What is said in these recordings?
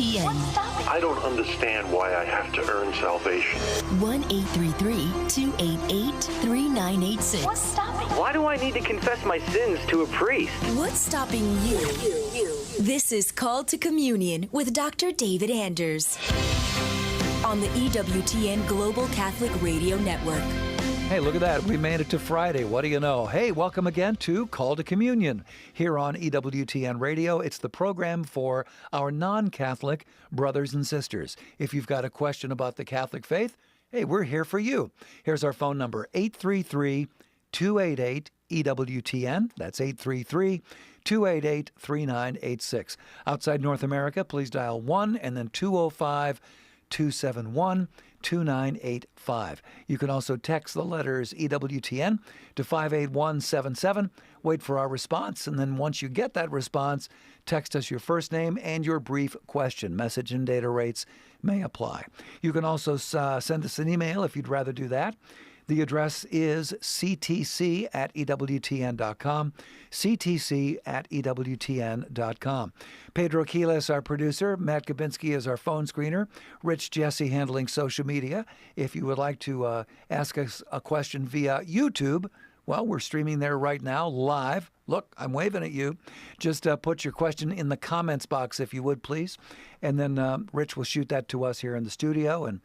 EWTN. I don't understand why I have to earn salvation. 1-833-288-3986. What's stopping? Why do I need to confess my sins to a priest? What's stopping you? This is Called to Communion with Dr. David Anders on the EWTN Global Catholic Radio Network. Hey, look at that. We made it to Friday. What do you know? Hey, welcome again to Call to Communion here on EWTN Radio. It's the program for our non-Catholic brothers and sisters. If you've got a question about the Catholic faith, hey, we're here for you. Here's our phone number, 833-288-EWTN. That's 833-288-3986. Outside North America, please dial 1 and then 205-271-2985. You can also text the letters EWTN to 58177. Wait for our response, and then once you get that response, text us your first name and your brief question. Message and data rates may apply. You can also send us an email if you'd rather do that. The address is ctc@ewtn.com, ctc@ewtn.com. Pedro Quiles, our producer. Matt Gabinski is our phone screener. Rich Jesse handling social media. If you would like to ask us a question via YouTube, well, we're streaming there right now, live. Look, I'm waving at you. Just put your question in the comments box, if you would, please. And then Rich will shoot that to us here in the studio, and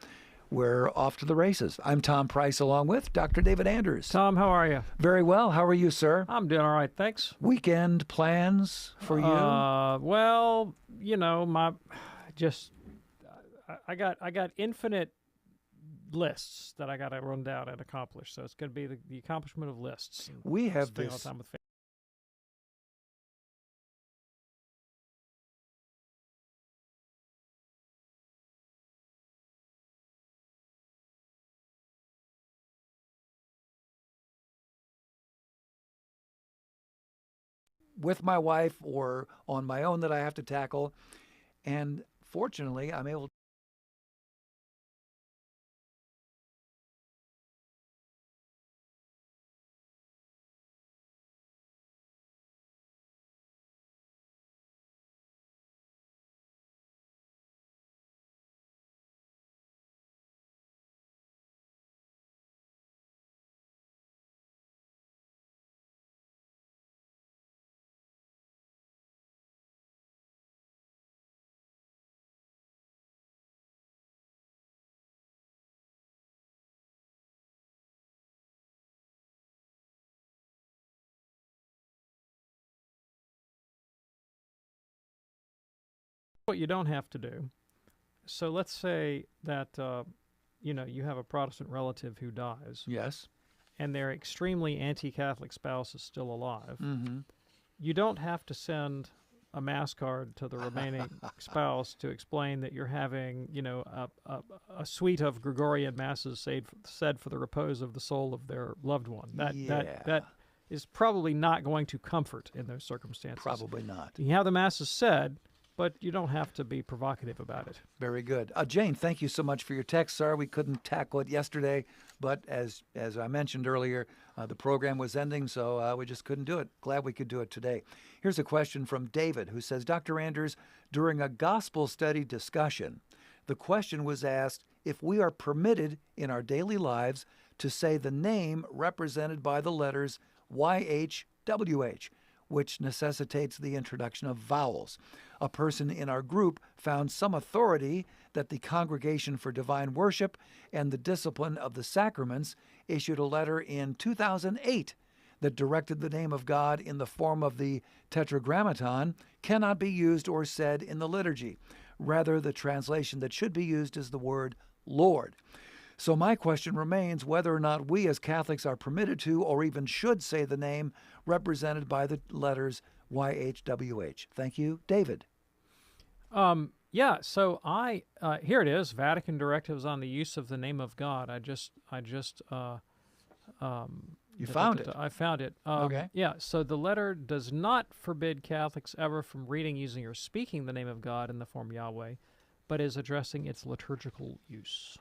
we're off to the races. I'm Tom Price along with Dr. David Anders. Tom, how are you? Very well. How are you, sir? I'm doing all right, thanks. Weekend plans for you? Well, you know, I got infinite lists that I got to run down and accomplish. So it's going to be the accomplishment of lists. We have spending this. all the time with family. With my wife or on my own that I have to tackle. And fortunately, I'm able to. What you don't have to do. So let's say that you have a Protestant relative who dies. Yes. And their extremely anti-Catholic spouse is still alive. Mm-hmm. You don't have to send a mass card to the remaining spouse to explain that you're having, a suite of Gregorian masses said for the repose of the soul of their loved one. That is probably not going to comfort in those circumstances. Probably not. You have the masses said, but you don't have to be provocative about it. Very good. Jane, thank you so much for your text. Sorry we couldn't tackle it yesterday, but as I mentioned earlier, the program was ending, so we just couldn't do it. Glad we could do it today. Here's a question from David, who says, Dr. Anders, during a gospel study discussion, the question was asked if we are permitted in our daily lives to say the name represented by the letters YHWH, which necessitates the introduction of vowels. A person in our group found some authority that the Congregation for Divine Worship and the Discipline of the Sacraments issued a letter in 2008 that directed the name of God in the form of the Tetragrammaton cannot be used or said in the liturgy. Rather, the translation that should be used is the word Lord. So my question remains whether or not we as Catholics are permitted to or even should say the name represented by the letters YHWH. Thank you, David. Yeah, so here it is, Vatican directives on the use of the name of God. I found it. I found it. Okay. Yeah, so the letter does not forbid Catholics ever from reading, using, or speaking the name of God in the form Yahweh, but is addressing its liturgical use.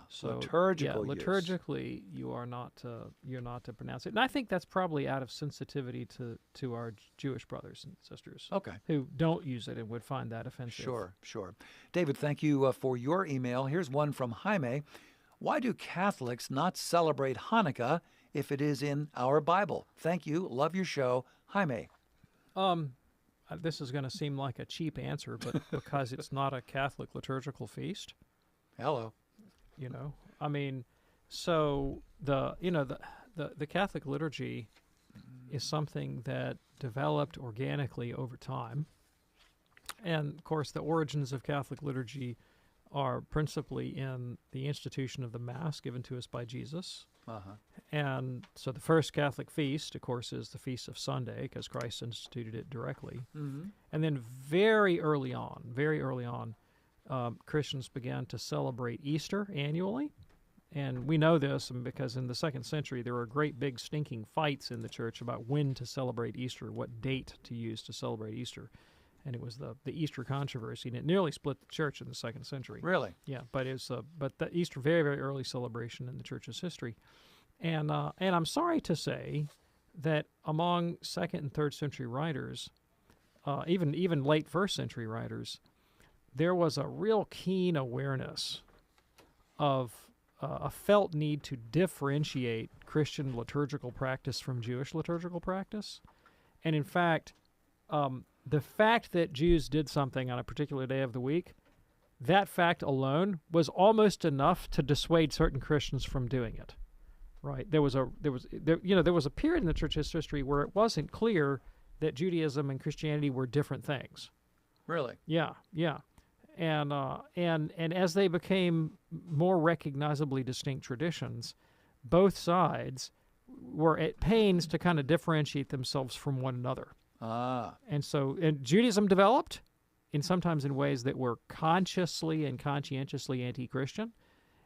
So liturgical use. liturgically, you're not to pronounce it, and I think that's probably out of sensitivity to our Jewish brothers and sisters, who don't use it and would find that offensive. Sure. David, thank you for your email. Here's one from Jaime. Why do Catholics not celebrate Hanukkah if it is in our Bible? Thank you. Love your show, Jaime. This is going to seem like a cheap answer, but because it's not a Catholic liturgical feast. Hello. I mean, so the Catholic liturgy is something that developed organically over time. And, of course, the origins of Catholic liturgy are principally in the institution of the Mass given to us by Jesus. And so the first Catholic feast, of course, is the Feast of Sunday, because Christ instituted it directly. And then very early on, Christians began to celebrate Easter annually. And we know this because in the 2nd century, there were great big stinking fights in the church about when to celebrate Easter, what date to use to celebrate Easter. And it was the Easter controversy, and it nearly split the church in the 2nd century. Really? Yeah, but the Easter, very, very early celebration in the church's history. And I'm sorry to say that among 2nd and 3rd century writers, even late 1st century writers, there was a real keen awareness of a felt need to differentiate Christian liturgical practice from Jewish liturgical practice. And in fact, the fact that Jews did something on a particular day of the week, that fact alone was almost enough to dissuade certain Christians from doing it. Right? There was a period in the church's history where it wasn't clear that Judaism and Christianity were different things. Really? Yeah. And as they became more recognizably distinct traditions, both sides were at pains to kind of differentiate themselves from one another. And Judaism developed sometimes in ways that were consciously and conscientiously anti-Christian,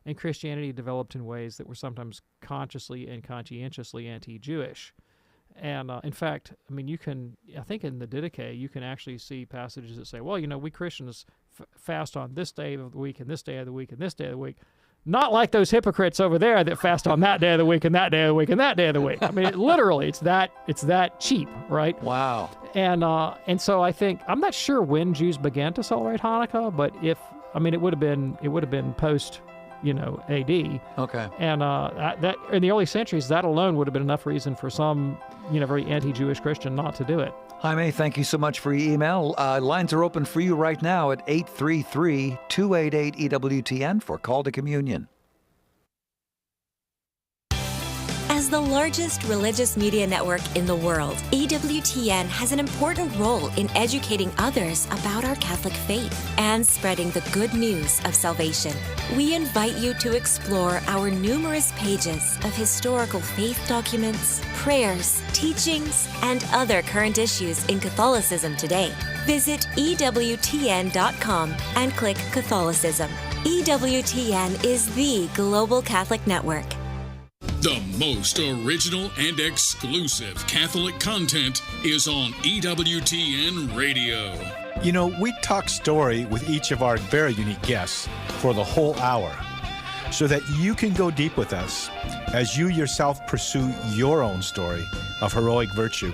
and Christianity developed in ways that were sometimes consciously and conscientiously anti-Jewish. And in fact, I mean, I think in the Didache, you can actually see passages that say, well, we Christians fast on this day of the week and this day of the week and this day of the week. Not like those hypocrites over there that fast on that day of the week and that day of the week and that day of the week. I mean, literally, it's that cheap, right? Wow. And so I think, I'm not sure when Jews began to celebrate Hanukkah, but it would have been post, AD. Okay. And that in the early centuries, that alone would have been enough reason for some, very anti-Jewish Christian not to do it. Jaime, thank you so much for your email. Lines are open for you right now at 833-288-EWTN for Call to Communion. As the largest religious media network in the world, EWTN has an important role in educating others about our Catholic faith and spreading the good news of salvation. We invite you to explore our numerous pages of historical faith documents, prayers, teachings, and other current issues in Catholicism today. Visit EWTN.com and click Catholicism. EWTN is the global Catholic network. The most original and exclusive Catholic content is on EWTN Radio. We talk story with each of our very unique guests for the whole hour so that you can go deep with us as you yourself pursue your own story of heroic virtue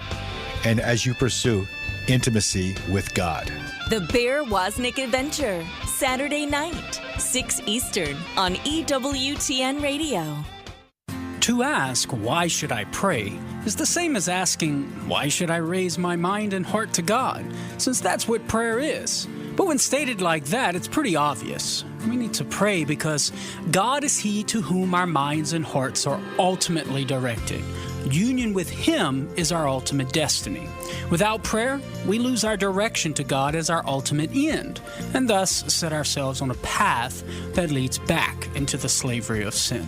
and as you pursue intimacy with God. The Bear Wozniak Adventure, Saturday night, 6 Eastern on EWTN Radio. To ask, why should I pray, is the same as asking, why should I raise my mind and heart to God, since that's what prayer is. But when stated like that, it's pretty obvious. We need to pray because God is He to whom our minds and hearts are ultimately directed. Union with Him is our ultimate destiny. Without prayer, we lose our direction to God as our ultimate end, and thus set ourselves on a path that leads back into the slavery of sin.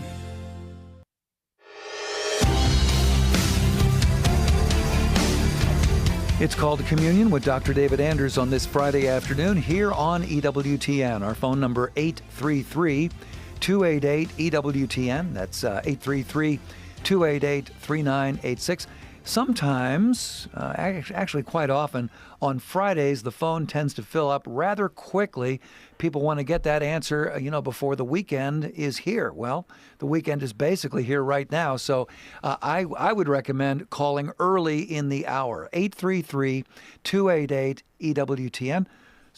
It's Called to Communion with Dr. David Anders on this Friday afternoon here on EWTN. Our phone number 833-288-EWTN. That's 833-288-3986. Sometimes, actually quite often, on Fridays, the phone tends to fill up rather quickly. People want to get that answer, before the weekend is here. Well, the weekend is basically here right now. So I would recommend calling early in the hour, 833-288-EWTN.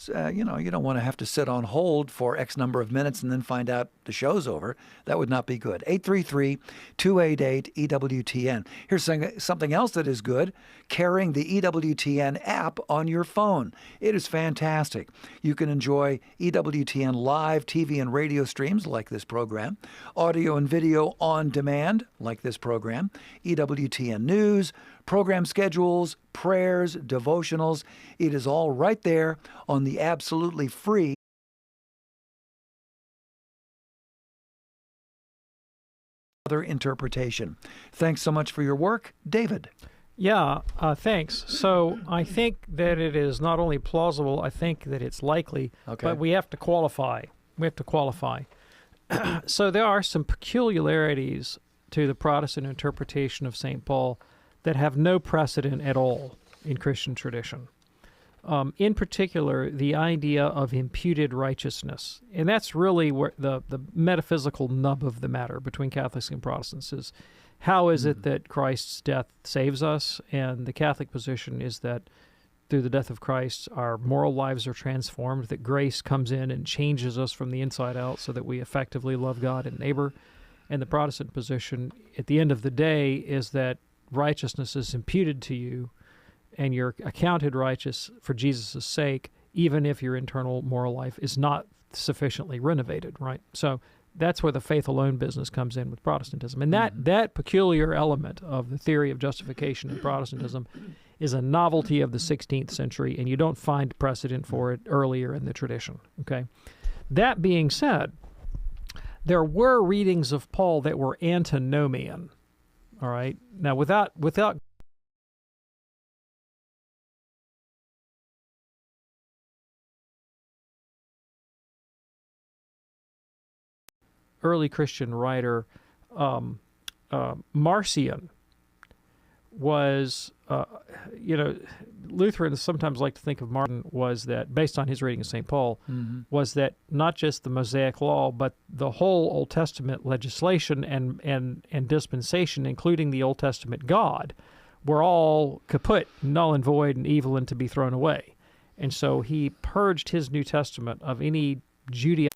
You don't want to have to sit on hold for X number of minutes and then find out the show's over. That would not be good. 833-288-EWTN. Here's something else that is good, carrying the EWTN app on your phone. It is fantastic. You can enjoy EWTN live TV and radio streams like this program, audio and video on demand like this program, EWTN news, program schedules, prayers, devotionals. It is all right there on the absolutely free other interpretation. Thanks so much for your work, David. Yeah, thanks. So I think that it is not only plausible, I think that it's likely, but we have to qualify. So there are some peculiarities to the Protestant interpretation of St. Paul that have no precedent at all in Christian tradition. In particular, the idea of imputed righteousness. And that's really where the metaphysical nub of the matter between Catholics and Protestants is, how is it that Christ's death saves us? And the Catholic position is that through the death of Christ, our moral lives are transformed, that grace comes in and changes us from the inside out so that we effectively love God and neighbor. And the Protestant position, at the end of the day, is that righteousness is imputed to you and you're accounted righteous for Jesus' sake, even if your internal moral life is not sufficiently renovated, right? So that's where the faith alone business comes in with Protestantism. And that peculiar element of the theory of justification in Protestantism is a novelty of the 16th century, and you don't find precedent for it earlier in the tradition, okay? That being said, there were readings of Paul that were antinomian, all right? Now, without early Christian writer Marcion was, Lutherans sometimes like to think of Marcion was that, based on his reading of St. Paul, was that not just the Mosaic Law, but the whole Old Testament legislation and dispensation, including the Old Testament God, were all kaput, null and void, and evil and to be thrown away. And so he purged his New Testament of any Judaism.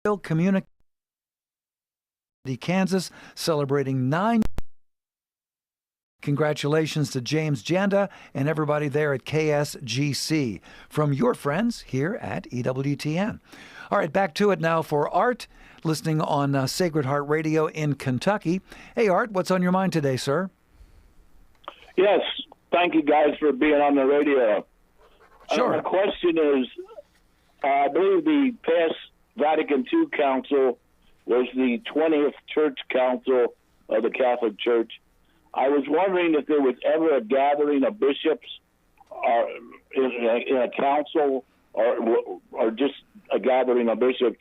Community, Kansas, celebrating 9. Congratulations to James Janda and everybody there at KSGC from your friends here at EWTN. All right, back to it now for Art, listening on Sacred Heart Radio in Kentucky. Hey, Art, what's on your mind today, sir? Yes, thank you guys for being on the radio. Sure. My question is, I believe the past Vatican II Council was the 20th Church Council of the Catholic Church. I was wondering if there was ever a gathering of bishops in a council or just a gathering of bishops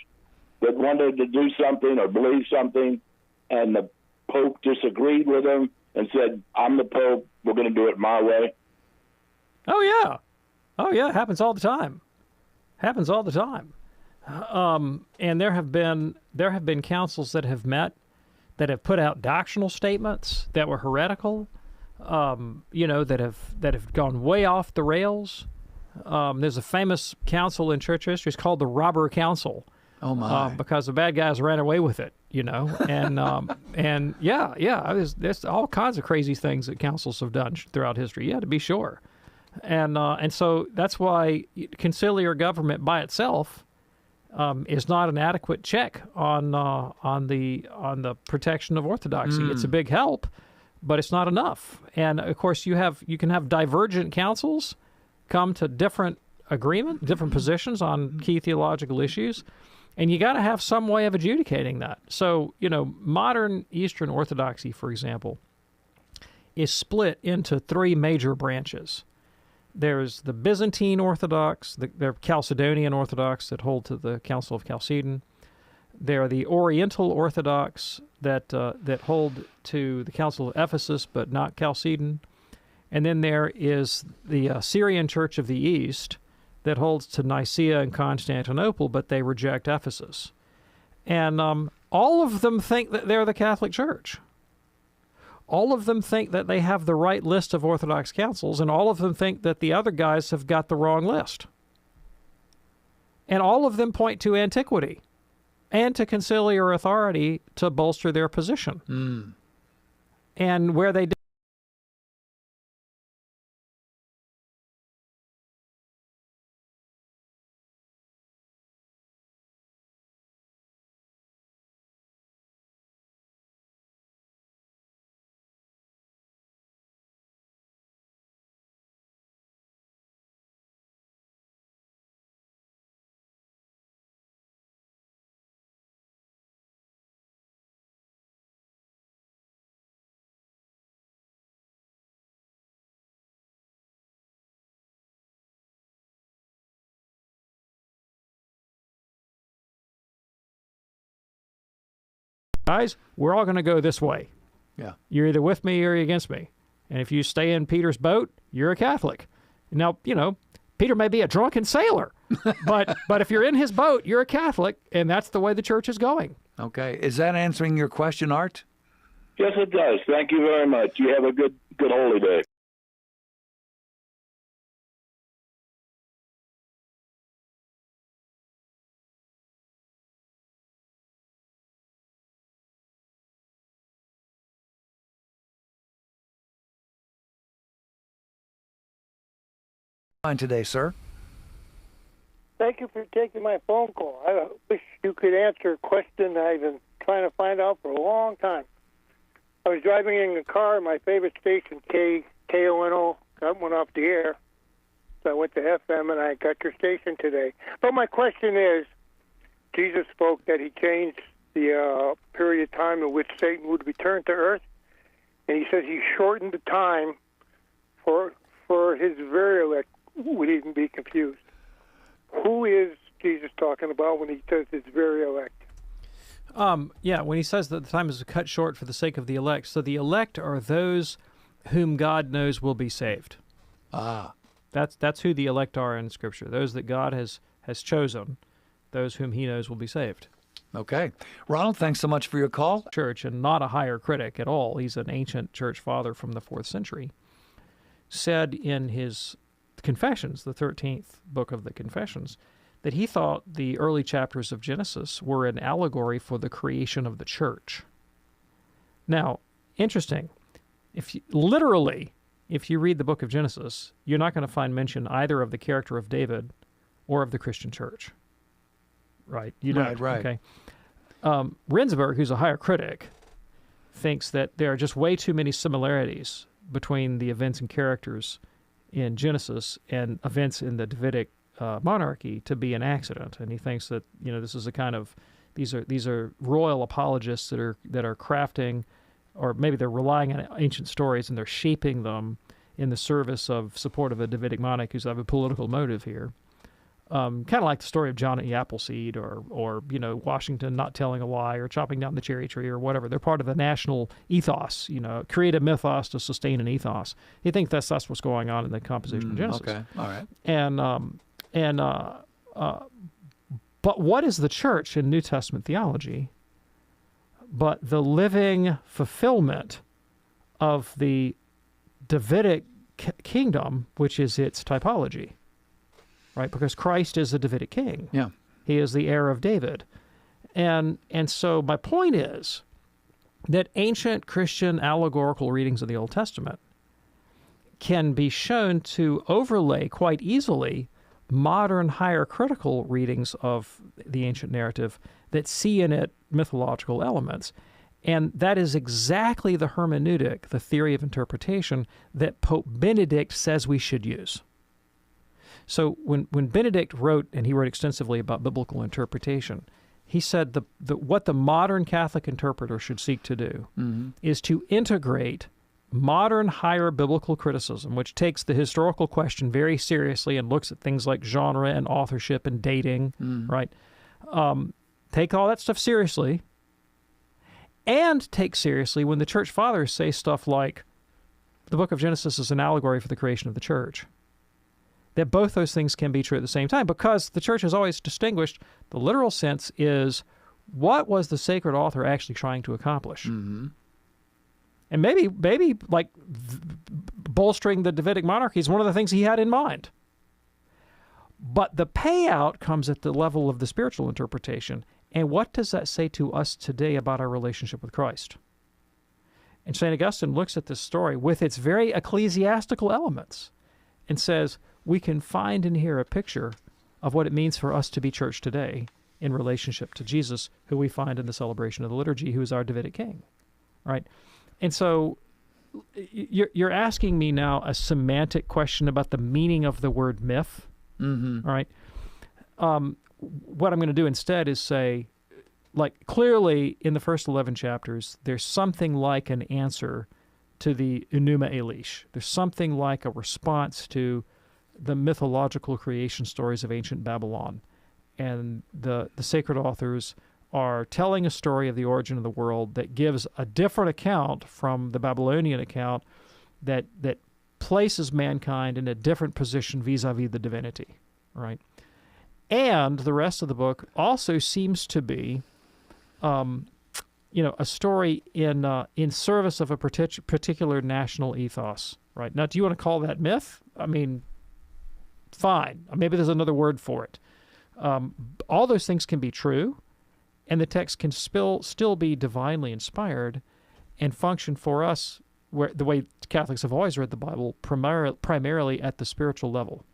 that wanted to do something or believe something, and the Pope disagreed with them and said, I'm the Pope, we're going to do it my way. Oh, yeah. It happens all the time. And there have been councils that have met that have put out doctrinal statements that were heretical, that have gone way off the rails. There's a famous council in church history. It's called the Robber Council. Oh my! Because the bad guys ran away with it, and there's all kinds of crazy things that councils have done throughout history. Yeah, to be sure, and so that's why conciliar government by itself is not an adequate check on the protection of orthodoxy. It's a big help, but it's not enough. And of course, you can have divergent councils come to different positions on key theological issues, and you got to have some way of adjudicating that. So, modern Eastern Orthodoxy, for example, is split into 3 major branches. There's the Byzantine Orthodox, the Chalcedonian Orthodox that hold to the Council of Chalcedon. There are the Oriental Orthodox that hold to the Council of Ephesus but not Chalcedon. And then there is the Syrian Church of the East that holds to Nicaea and Constantinople, but they reject Ephesus. And all of them think that they're the Catholic Church. All of them think that they have the right list of Orthodox councils, and all of them think that the other guys have got the wrong list. And all of them point to antiquity and to conciliar authority to bolster their position. And where they guys, we're all going to go this way. Yeah. You're either with me or you're against me. And if you stay in Peter's boat, you're a Catholic. Now, Peter may be a drunken sailor, but if you're in his boat, you're a Catholic, and that's the way the church is going. Okay. Is that answering your question, Art? Yes, it does. Thank you very much. You have a good holy day. Today, sir. Thank you for taking my phone call. I wish you could answer a question I've been trying to find out for a long time. I was driving in a car, my favorite station, KONO, went off the air. So I went to FM, and I got your station today. But my question is, Jesus spoke that he changed the period of time in which Satan would return to earth, and he says he shortened the time for his very elect. Would even be confused. Who is Jesus talking about when he says his very elect? When he says that the time is cut short for the sake of the elect. So the elect are those whom God knows will be saved. That's who the elect are in Scripture. Those that God has chosen, those whom he knows will be saved. Okay. Ronald, thanks so much for your call. Church, and not a higher critic at all. He's an ancient church father from the 4th century. Said in his Confessions, the 13th book of the Confessions, that he thought the early chapters of Genesis were an allegory for the creation of the church. Now, interesting, if you read the book of Genesis, you're not going to find mention either of the character of David or of the Christian church. Right? You don't. Right. Okay. Rinsberg, who's a higher critic, thinks that there are just way too many similarities between the events and characters in Genesis and events in the Davidic monarchy to be an accident, and he thinks that this is a kind of these are royal apologists that are crafting, or maybe they're relying on ancient stories and they're shaping them in the service of support of a Davidic monarch who's have a political motive here. Kind of like the story of John and the Appleseed, or Washington not telling a lie, or chopping down the cherry tree, or whatever. They're part of the national ethos. Create a mythos to sustain an ethos. He thinks that's what's going on in the composition of Genesis. Okay, all right. But what is the church in New Testament theology but the living fulfillment of the Davidic kingdom, which is its typology? Right, because Christ is the Davidic king. Yeah. He is the heir of David. And so my point is that ancient Christian allegorical readings of the Old Testament can be shown to overlay quite easily modern higher critical readings of the ancient narrative that see in it mythological elements. And that is exactly the hermeneutic, the theory of interpretation, that Pope Benedict says we should use. So when Benedict wrote, and he wrote extensively about biblical interpretation, he said what the modern Catholic interpreter should seek to do is to integrate modern higher biblical criticism, which takes the historical question very seriously and looks at things like genre and authorship and dating, right? Take all that stuff seriously, and take seriously when the church fathers say stuff like the book of Genesis is an allegory for the creation of the church. That both those things can be true at the same time, because the church has always distinguished the literal sense is what was the sacred author actually trying to accomplish? And maybe like bolstering the Davidic monarchy is one of the things he had in mind. But the payout comes at the level of the spiritual interpretation. And what does that say to us today about our relationship with Christ? And St. Augustine looks at this story with its very ecclesiastical elements and says, we can find in here a picture of what it means for us to be church today in relationship to Jesus, who we find in the celebration of the liturgy, who is our Davidic king, right? And so you're asking me now a semantic question about the meaning of the word myth, right? What I'm going to do instead is say, like, clearly in the first 11 chapters, there's something like an answer to the Enuma Elish. There's something like a response to the mythological creation stories of ancient Babylon. And the sacred authors are telling a story of the origin of the world that gives a different account from the Babylonian account that places mankind in a different position vis-a-vis the divinity, right? And the rest of the book also seems to be a story in service of a particular national ethos, right? Now, do you want to call that myth? I mean, fine. Maybe there's another word for it. All those things can be true, and the text can still be divinely inspired and function for us the way Catholics have always read the Bible, primarily at the spiritual level.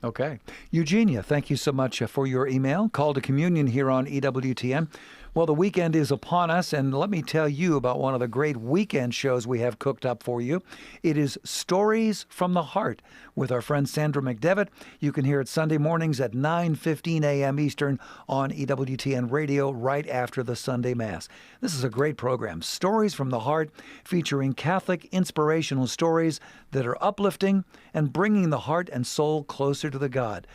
Okay. Eugenia, thank you so much for your email. Call to communion here on EWTN. Well, the weekend is upon us, and let me tell you about one of the great weekend shows we have cooked up for you. It is Stories from the Heart with our friend Sandra McDevitt. You can hear it Sunday mornings at 9:15 a.m. Eastern on EWTN Radio right after the Sunday Mass. This is a great program, Stories from the Heart, featuring Catholic inspirational stories that are uplifting and bringing the heart and soul closer to the God.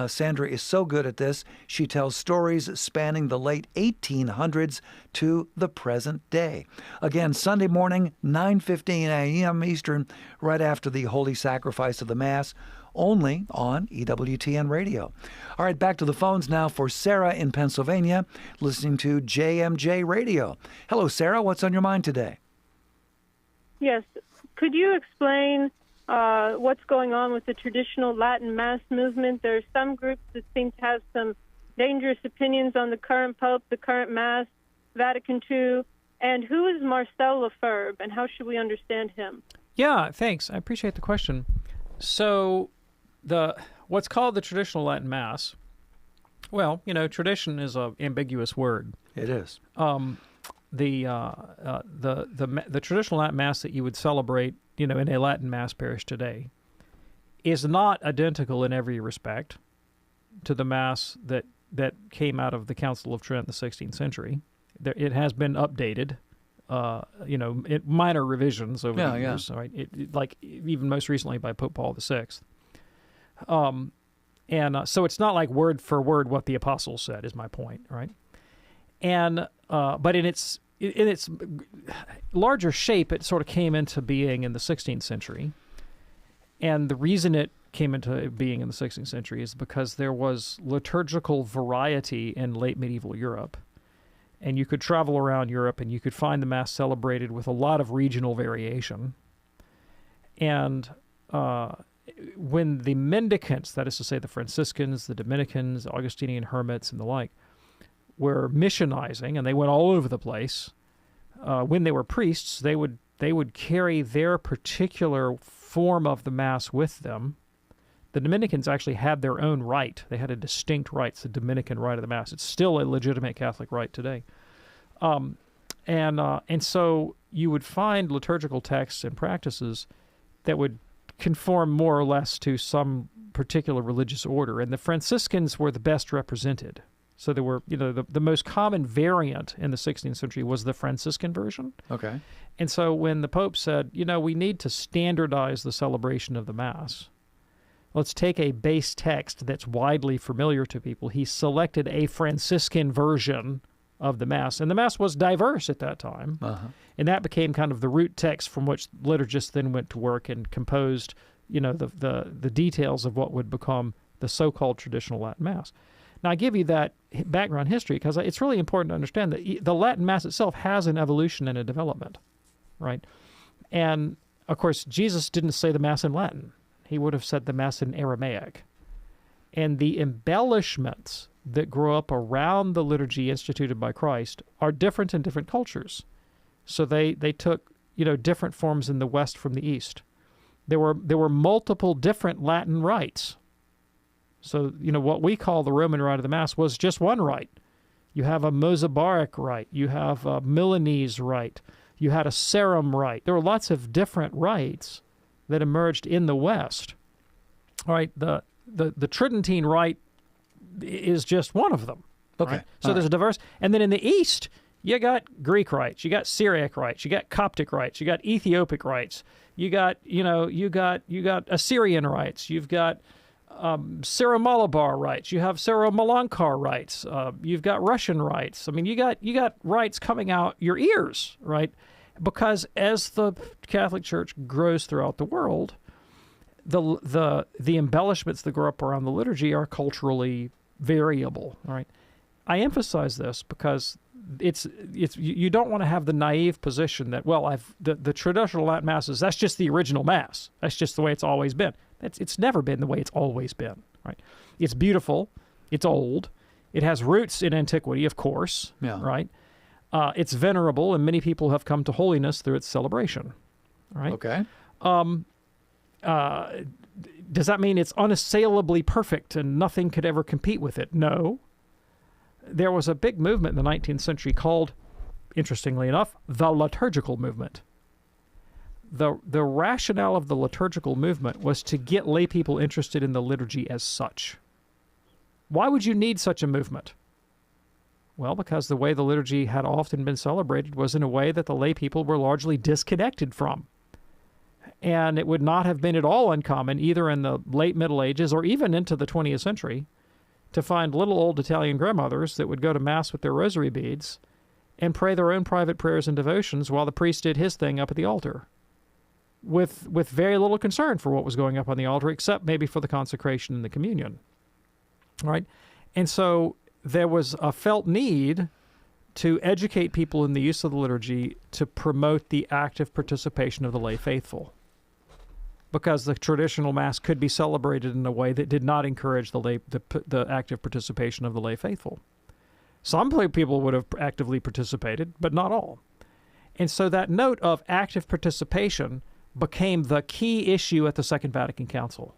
Sandra is so good at this. She tells stories spanning the late 1800s to the present day. Again, Sunday morning, 9:15 a.m. Eastern, right after the Holy Sacrifice of the Mass, only on EWTN Radio. All right, back to the phones now for Sarah in Pennsylvania, listening to JMJ Radio. Hello, Sarah. What's on your mind today? Yes. Could you explain what's going on with the traditional Latin Mass movement. There are some groups that seem to have some dangerous opinions on the current Pope, the current Mass, Vatican II, and who is Marcel Lefebvre, and how should we understand him? Yeah, thanks. I appreciate the question. So what's called the traditional Latin Mass, well, tradition is an ambiguous word. It is. The traditional Latin Mass that you would celebrate, in a Latin Mass parish today, is not identical in every respect to the Mass that came out of the Council of Trent in the 16th century. It has been updated, minor revisions over the years. Right? Like even most recently by Pope Paul VI. So it's not like word for word what the apostles said, is my point, right? And but in its larger shape, it sort of came into being in the 16th century. And the reason it came into being in the 16th century is because there was liturgical variety in late medieval Europe. And you could travel around Europe and you could find the Mass celebrated with a lot of regional variation. And when the mendicants, that is to say the Franciscans, the Dominicans, the Augustinian hermits, and the like, were missionizing, and they went all over the place, when they were priests, they would carry their particular form of the Mass with them. The Dominicans actually had their own rite. They had a distinct rite. It's the Dominican rite of the Mass. It's still a legitimate Catholic rite today. And so you would find liturgical texts and practices that would conform more or less to some particular religious order. And the Franciscans were the best represented. So there were, the most common variant in the 16th century was the Franciscan version. Okay. And so when the Pope said, we need to standardize the celebration of the Mass, let's take a base text that's widely familiar to people. He selected a Franciscan version of the Mass, and the Mass was diverse at that time. Uh-huh. And that became kind of the root text from which liturgists then went to work and composed, the details of what would become the so-called traditional Latin Mass. Now, I give you that background history because it's really important to understand that the Latin Mass itself has an evolution and a development, right? And, of course, Jesus didn't say the Mass in Latin. He would have said the Mass in Aramaic. And the embellishments that grow up around the liturgy instituted by Christ are different in different cultures. So they took, different forms in the West from the East. There were multiple different Latin rites. So, what we call the Roman rite of the Mass was just one rite. You have a Mozabaric rite. You have a Milanese rite. You had a Sarum rite. There were lots of different rites that emerged in the West. All right, the Tridentine rite is just one of them. Okay. Right? So there's a diverse, and then in the East, you got Greek rites, you got Syriac rites, you got Coptic rites, you got Ethiopic rites, you got Assyrian rites, you've got Syro-Malabar rites, you have Syro-Malankar rites, you've got Russian rites. I mean, you got rites coming out your ears, right? Because as the Catholic Church grows throughout the world, the embellishments that grow up around the liturgy are culturally variable. All right, I emphasize this because it's you don't want to have the naive position that the traditional Latin Masses, that's just the original Mass. That's just the way it's always been. It's never been the way it's always been. Right? It's beautiful. It's old. It has roots in antiquity, of course. Yeah. Right. It's venerable, and many people have come to holiness through its celebration. Right. Okay. Does that mean it's unassailably perfect and nothing could ever compete with it? No. There was a big movement in the 19th century called, interestingly enough, the liturgical movement. The rationale of the liturgical movement was to get lay people interested in the liturgy as such. Why would you need such a movement? Well, because the way the liturgy had often been celebrated was in a way that the lay people were largely disconnected from. And it would not have been at all uncommon, either in the late Middle Ages or even into the 20th century, to find little old Italian grandmothers that would go to Mass with their rosary beads and pray their own private prayers and devotions while the priest did his thing up at the altar, with very little concern for what was going up on the altar, except maybe for the consecration and the communion. All right? And so there was a felt need to educate people in the use of the liturgy to promote the active participation of the lay faithful. because the traditional Mass could be celebrated in a way that did not encourage the active participation of the lay faithful. Some people would have actively participated, but not all. And so that note of active participation became the key issue at the Second Vatican Council.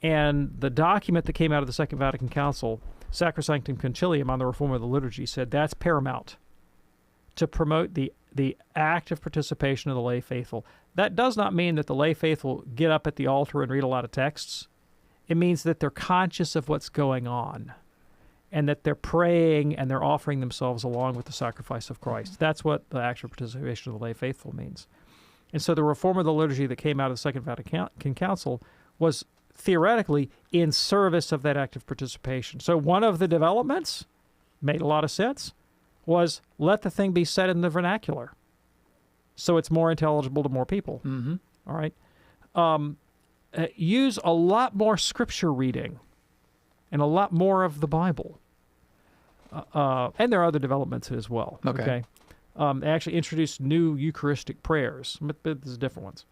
And the document that came out of the Second Vatican Council, Sacrosanctum Concilium on the Reform of the Liturgy, said that's paramount to promote the active participation of the lay faithful. That does not mean that the lay faithful get up at the altar and read a lot of texts. It means that they're conscious of what's going on and that they're praying and they're offering themselves along with the sacrifice of Christ. That's what the active participation of the lay faithful means. And so the Reform of the Liturgy that came out of the Second Vatican Council was theoretically in service of that active participation. So one of the developments, made a lot of sense, was let the thing be said in the vernacular so it's more intelligible to more people. Mm-hmm. All right? Use a lot more scripture reading and a lot more of the Bible. And there are other developments as well. Okay. They actually introduced new Eucharistic prayers, but there's different ones.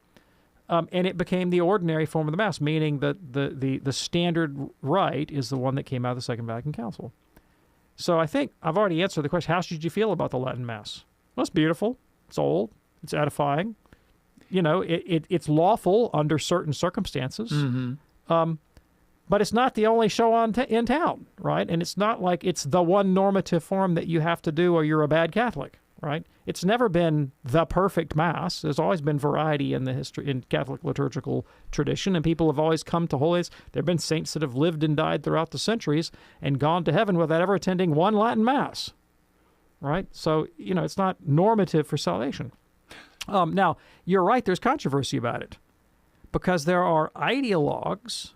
And it became the ordinary form of the Mass, meaning that the standard rite is the one that came out of the Second Vatican Council. So I think I've already answered the question, how should you feel about the Latin Mass? Well, it's beautiful. It's old. It's edifying. You know, it's lawful under certain circumstances. Mm-hmm. But it's not the only show in town, right? And it's not like it's the one normative form that you have to do or you're a bad Catholic, right? It's never been the perfect Mass. There's always been variety in the history in Catholic liturgical tradition, and people have always come to holiness. There have been saints that have lived and died throughout the centuries and gone to heaven without ever attending one Latin Mass, right? So, you know, it's not normative for salvation. Now, you're right, there's controversy about it because there are ideologues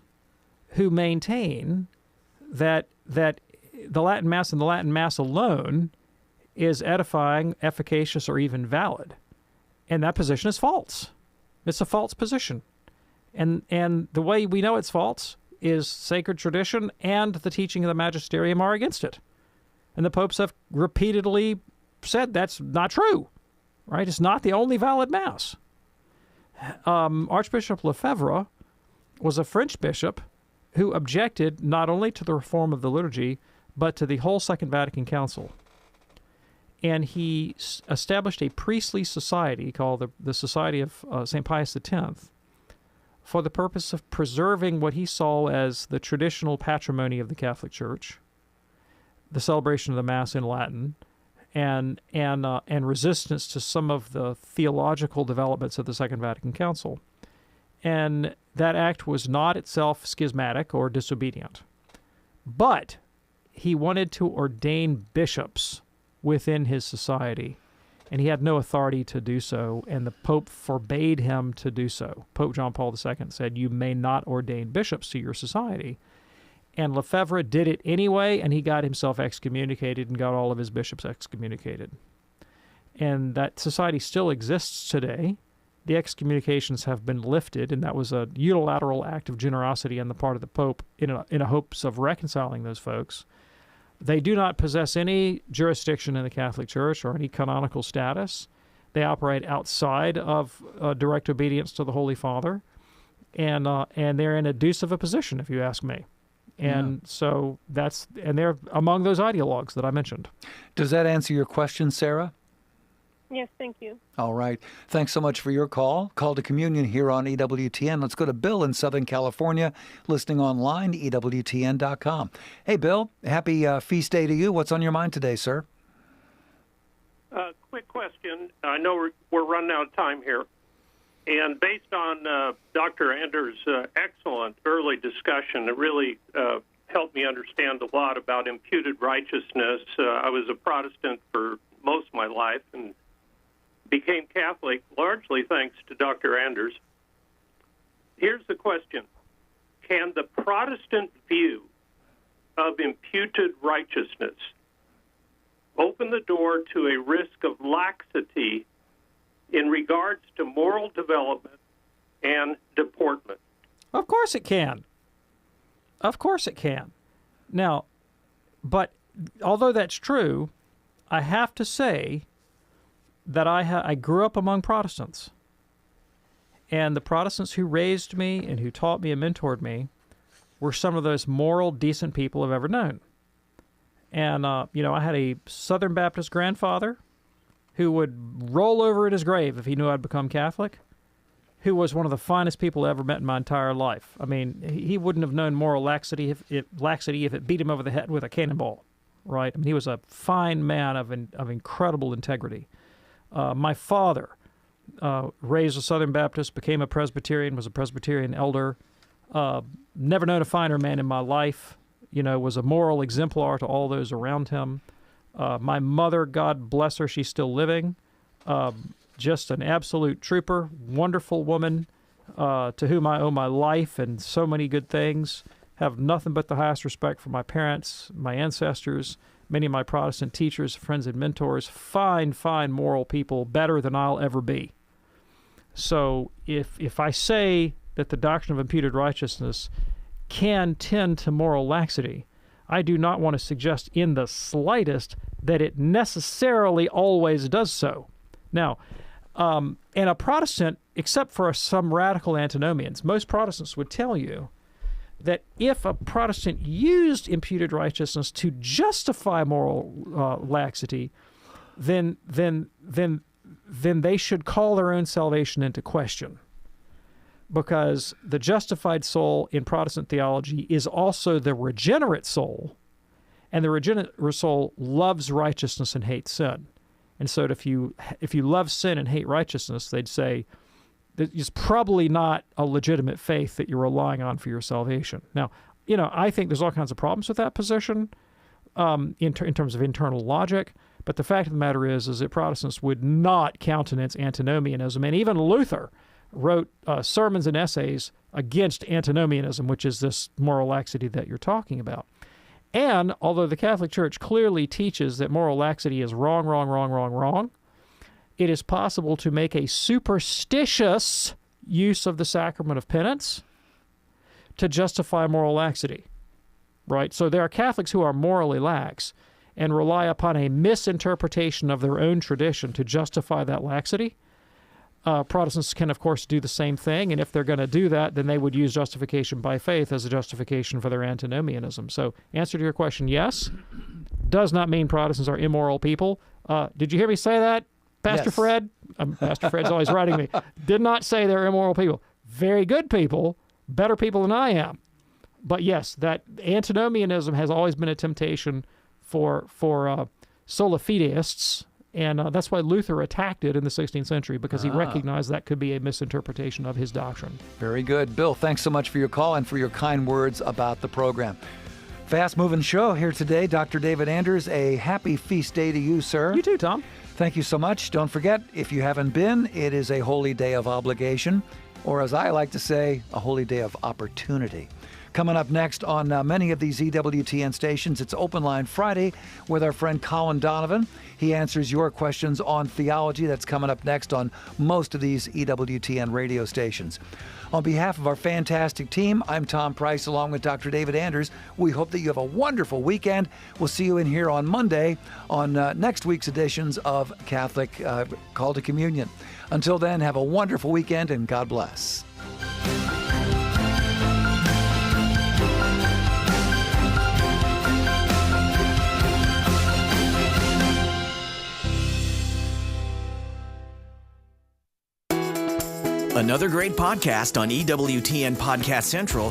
who maintain that the Latin Mass and the Latin Mass alone is edifying, efficacious, or even valid. And that position is false. It's a false position. And the way we know it's false is sacred tradition and the teaching of the magisterium are against it. And the popes have repeatedly said that's not true, right? It's not the only valid Mass. Archbishop Lefebvre was a French bishop who objected not only to the reform of the liturgy, but to the whole Second Vatican Council. And he established a priestly society called the Society of St. Pius X for the purpose of preserving what he saw as the traditional patrimony of the Catholic Church, the celebration of the Mass in Latin, and resistance to some of the theological developments of the Second Vatican Council. And that act was not itself schismatic or disobedient. But he wanted to ordain bishops within his society, and he had no authority to do so, and the Pope forbade him to do so. Pope John Paul II said, you may not ordain bishops to your society. And Lefebvre did it anyway, and he got himself excommunicated and got all of his bishops excommunicated. And that society still exists today. The excommunications have been lifted, and that was a unilateral act of generosity on the part of the Pope in a hopes of reconciling those folks. They do not possess any jurisdiction in the Catholic Church or any canonical status. They operate outside of direct obedience to the Holy Father, and they're in a deuce of a position, if you ask me. And so they're among those ideologues that I mentioned. Does that answer your question, Sarah? Yes, thank you. All right. Thanks so much for your call. Call to Communion here on EWTN. Let's go to Bill in Southern California, listening online, EWTN.com. Hey, Bill, happy feast day to you. What's on your mind today, sir? Quick question. I know we're running out of time here. And based on Dr. Anders' excellent early discussion, it really helped me understand a lot about imputed righteousness. I was a Protestant for most of my life and became Catholic largely thanks to Dr. Anders. Here's the question. Can the Protestant view of imputed righteousness open the door to a risk of laxity in regards to moral development and deportment? Of course it can. Of course it can. Now, but although that's true, I have to say that I grew up among Protestants. And the Protestants who raised me and who taught me and mentored me were some of those moral, decent people I've ever known. And, I had a Southern Baptist grandfather who would roll over at his grave if he knew I'd become Catholic, who was one of the finest people I ever met in my entire life. I mean, he wouldn't have known moral laxity if it beat him over the head with a cannonball, right? I mean, he was a fine man of incredible integrity. My father, raised a Southern Baptist, became a Presbyterian, was a Presbyterian elder, never known a finer man in my life, was a moral exemplar to all those around him. My mother, God bless her, she's still living, just an absolute trooper, wonderful woman, to whom I owe my life and so many good things. Have nothing but the highest respect for my parents, my ancestors, many of my Protestant teachers, friends, and mentors. Fine, fine moral people, better than I'll ever be. So if I say that the doctrine of imputed righteousness can tend to moral laxity, I do not want to suggest in the slightest that it necessarily always does so. Now, and a Protestant, except for some radical antinomians, most Protestants would tell you that if a Protestant used imputed righteousness to justify moral laxity, then they should call their own salvation into question. Because the justified soul in Protestant theology is also the regenerate soul, and the regenerate soul loves righteousness and hates sin. And so if you love sin and hate righteousness, they'd say that it's probably not a legitimate faith that you're relying on for your salvation. Now, I think there's all kinds of problems with that position in terms of internal logic, but the fact of the matter is that Protestants would not countenance antinomianism, and even Luther wrote sermons and essays against antinomianism, which is this moral laxity that you're talking about. And although the Catholic Church clearly teaches that moral laxity is wrong, it is possible to make a superstitious use of the sacrament of penance to justify moral laxity, right? So there are Catholics who are morally lax and rely upon a misinterpretation of their own tradition to justify that laxity. Protestants can, of course, do the same thing, and if they're going to do that, then they would use justification by faith as a justification for their antinomianism. So, answer to your question, yes. Does not mean Protestants are immoral people. Did you hear me say that, Pastor Yes. Fred? Pastor Fred's always writing me. Did not say they're immoral people. Very good people, better people than I am. But yes, that antinomianism has always been a temptation for sola fideists. And that's why Luther attacked it in the 16th century, because he recognized that could be a misinterpretation of his doctrine. Very good. Bill, thanks so much for your call and for your kind words about the program. Fast-moving show here today. Dr. David Anders, a happy feast day to you, sir. You too, Tom. Thank you so much. Don't forget, if you haven't been, it is a holy day of obligation, or as I like to say, a holy day of opportunity. Coming up next on many of these EWTN stations, it's Open Line Friday with our friend Colin Donovan. He answers your questions on theology. That's coming up next on most of these EWTN radio stations. On behalf of our fantastic team, I'm Tom Price along with Dr. David Anders. We hope that you have a wonderful weekend. We'll see you in here on Monday on next week's editions of Catholic Call to Communion. Until then, have a wonderful weekend and God bless. Another great podcast on EWTN Podcast Central